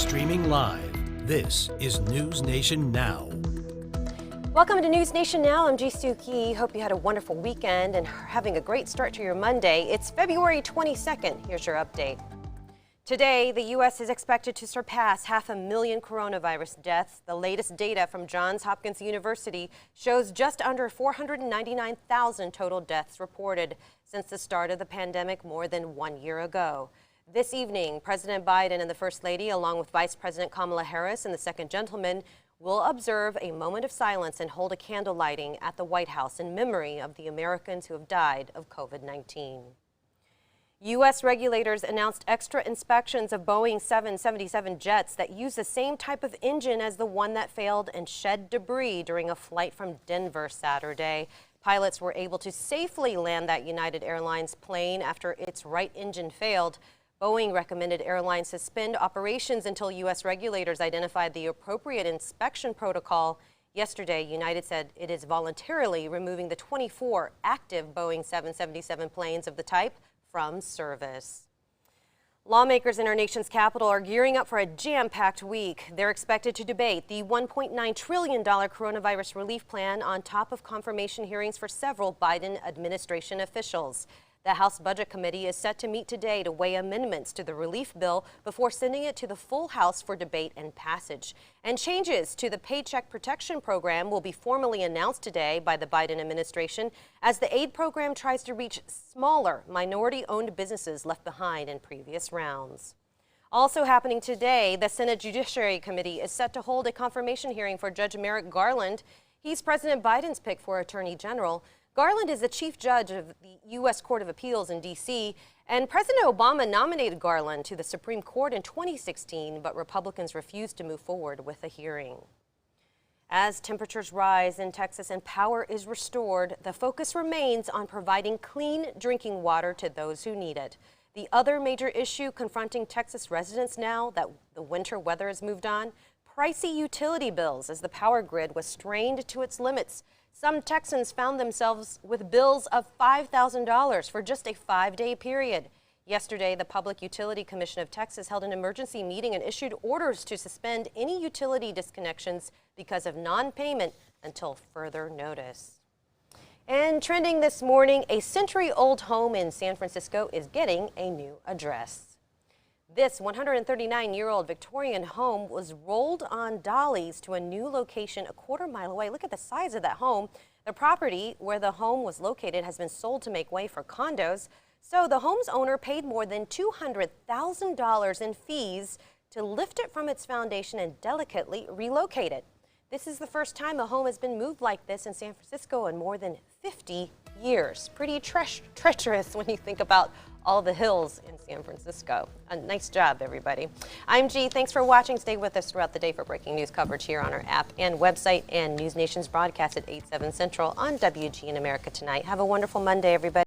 Streaming live, this is NewsNation Now. Welcome to NewsNation Now. I'm Ji-Soo Hope you had a wonderful weekend and are having a great start to your Monday. It's February 22nd. Here's your update. Today, the U.S. is expected to surpass 500,000 coronavirus deaths. The latest data from Johns Hopkins University shows just under 499,000 total deaths reported since the start of the pandemic more than 1 year ago. This evening, President Biden and the First Lady, along with Vice President Kamala Harris and the Second Gentleman, will observe a moment of silence and hold a candle lighting at the White House in memory of the Americans who have died of COVID-19. U.S. regulators announced extra inspections of Boeing 777 jets that use the same type of engine as the one that failed and shed debris during a flight from Denver Saturday. Pilots were able to safely land that United Airlines plane after its right engine failed. Boeing recommended airlines suspend operations until U.S. regulators identified the appropriate inspection protocol. Yesterday, United said it is voluntarily removing the 24 active Boeing 777 planes of the type from service. Lawmakers in our nation's capital are gearing up for a jam-packed week. They're expected to debate the $1.9 trillion coronavirus relief plan on top of confirmation hearings for several Biden administration officials. The House Budget Committee is set to meet today to weigh amendments to the relief bill before sending it to the full House for debate and passage. And changes to the Paycheck Protection Program will be formally announced today by the Biden administration as the aid program tries to reach smaller, minority-owned businesses left behind in previous rounds. Also happening today, the Senate Judiciary Committee is set to hold a confirmation hearing for Judge Merrick Garland. He's President Biden's pick for Attorney General. Garland is the chief judge of the U.S. Court of Appeals in D.C., and President Obama nominated Garland to the Supreme Court in 2016, but Republicans refused to move forward with a hearing. As temperatures rise in Texas and power is restored, the focus remains on providing clean drinking water to those who need it. The other major issue confronting Texas residents now that the winter weather has moved on, pricey utility bills as the power grid was strained to its limits. Some Texans found themselves with bills of $5,000 for just a 5-day period. Yesterday, the Public Utility Commission of Texas held an emergency meeting and issued orders to suspend any utility disconnections because of non-payment until further notice. And trending this morning, a century-old home in San Francisco is getting a new address. This 139-year-old Victorian home was rolled on dollies to a new location a quarter-mile away. Look at the size of that home. The property where the home was located has been sold to make way for condos. So the home's owner paid more than $200,000 in fees to lift it from its foundation and delicately relocate it. This is the first time a home has been moved like this in San Francisco in more than 50 years. Pretty treacherous when you think about all the hills in San Francisco. A nice job, everybody. I'm G. Thanks for watching. Stay with us throughout the day for breaking news coverage here on our app and website and News Nation's broadcast at 8/7 Central on WGN America Tonight. Have a wonderful Monday, everybody.